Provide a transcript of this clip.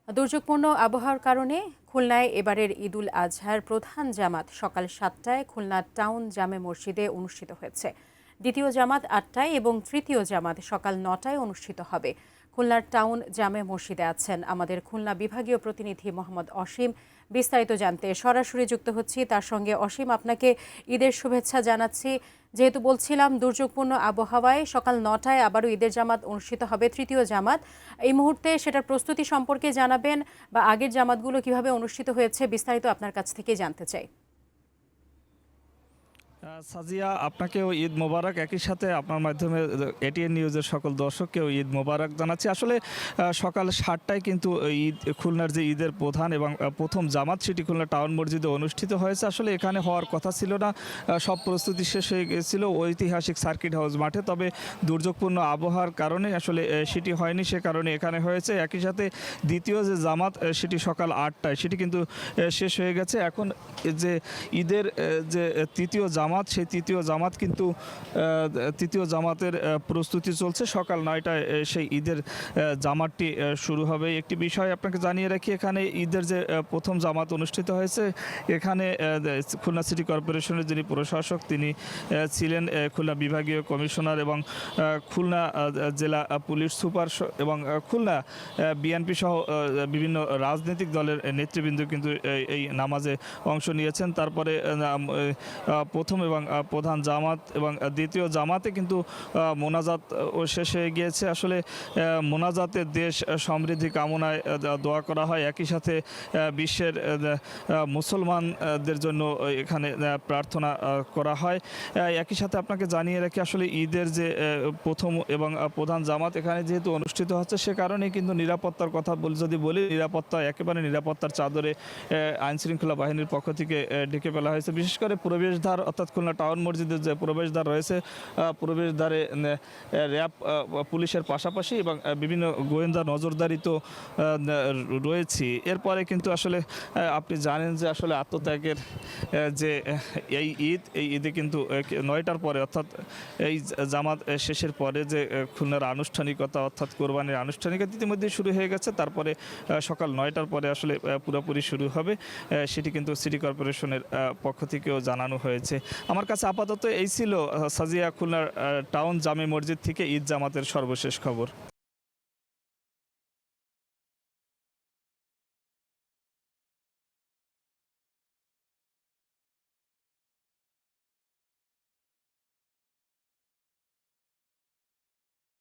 দুর্যোগপূর্ণ আবহাওয়ার কারণে খুলনায় এবারের ঈদুল আজহার প্রধান জামাত সকাল 7টায় খুলনা টাউন জামে মসজিদে অনুষ্ঠিত হয়েছে। দ্বিতীয় জামাত 8টায় এবং তৃতীয় জামাত সকাল 9টায় অনুষ্ঠিত হবে। খুলনার টাউন জামে মসজিদে আছেন আমাদের খুলনা বিভাগীয় প্রতিনিধি মোহাম্মদ অসীম। বিস্তারিত জানতে সরাসরি যুক্ত হচ্ছি তার সঙ্গে। অসীম, আপনাকে ঈদের শুভেচ্ছা জানাচ্ছি। যেহেতু বলছিলাম দুর্যোগপূর্ণ আবহাওয়ায় সকাল 9টায় আবারও ঈদের জামাত অনুষ্ঠিত হবে, তৃতীয় জামাত। এই মুহূর্তে সেটার প্রস্তুতি সম্পর্কে জানাবেন বা আগের জামাতগুলো কিভাবে অনুষ্ঠিত হয়েছে, বিস্তারিত আপনার কাছ থেকে জানতে চাই। সাজিয়া, আপনাকেও ঈদ মোবারক। একই সাথে আপনার মাধ্যমে এটিএন নিউজের সকল দর্শককেও ঈদ মোবারক জানাচ্ছি। আসলে সকাল 7টায় কিন্তু ঈদ খুলনার যে ঈদের প্রধান এবং প্রথম জামাত সেটি খুলনা টাউন মসজিদে অনুষ্ঠিত হয়েছে। আসলে এখানে হওয়ার কথা ছিল না, সব প্রস্তুতি শেষ হয়ে গিয়েছিল ঐতিহাসিক সার্কিট হাউস মাঠে। তবে দুর্যোগপূর্ণ আবহাওয়ার কারণে আসলে সেটি হয়নি, সে কারণে এখানে হয়েছে। একই সাথে দ্বিতীয় যে জামাত সেটি সকাল 8টায় সেটি কিন্তু শেষ হয়ে গেছে। এখন যে ঈদের যে তৃতীয় জামাত সেই তৃতীয় জামাতের প্রস্তুতি চলছে। সকাল 9টায় সেই ঈদের জামাতটি শুরু হবে। একটি বিষয় আপনাকে জানিয়ে রাখি, এখানে ঈদের যে প্রথম জামাত অনুষ্ঠিত হয়েছে এখানে খুলনা সিটি কর্পোরেশনের যিনি প্রশাসক তিনি ছিলেন খুলনা বিভাগীয় কমিশনার এবং খুলনা জেলা পুলিশ সুপার এবং খুলনা বিএনপি সহ বিভিন্ন রাজনৈতিক দলের নেতৃবৃন্দ কিন্তু এই নামাজে অংশ নিয়েছেন। তারপরে প্রথম এবং প্রধান জামাত এবং দ্বিতীয় জামাতে কিন্তু মোনাজাত শেষ হয়ে গিয়েছে। আসলে মোনাজাতে দেশ সমৃদ্ধি কামনায় দোয়া করা হয়, একই সাথে বিশ্বের মুসলমানদের জন্য এখানে প্রার্থনা করা হয়। একই সাথে আপনাকে জানিয়ে রাখি, আসলে ঈদের যে প্রথম এবং প্রধান জামাত এখানে যেহেতু অনুষ্ঠিত হচ্ছে সে কারণে কিন্তু নিরাপত্তার কথা যদি বলি, নিরাপত্তা একেবারে নিরাপত্তার চাদরে আইনশৃঙ্খলা বাহিনীর পক্ষ থেকে ঢেকে ফেলা হয়েছে। বিশেষ করে প্রবেশদ্বার অর্থাৎ খুলনা টাউন মসজিদের যে প্রবেশদ্বার রয়েছে, প্রবেশদ্বারে র্যাব পুলিশের পাশাপাশি এবং বিভিন্ন গোয়েন্দা নজরদারি তো রয়েছে। এরপরে কিন্তু আসলে আপনি জানেন যে আসলে আত্মত্যাগের যে এই ঈদে কিন্তু 9টার পরে অর্থাৎ এই জামাত শেষের পরে যে খুলনার আনুষ্ঠানিকতা অর্থাৎ কোরবানির আনুষ্ঠানিকতা ইতিমধ্যে শুরু হয়ে গেছে। তারপরে সকাল 9টার পরে আসলে পুরোপুরি শুরু হবে, সেটি কিন্তু সিটি কর্পোরেশনের পক্ষ থেকেও জানানো হয়েছে। আমার কাছে আপাতত এই ছিল সাজিয়া খুলনার টাউন জামে মসজিদ থেকে ঈদ জামাতের সর্বশেষ খবর।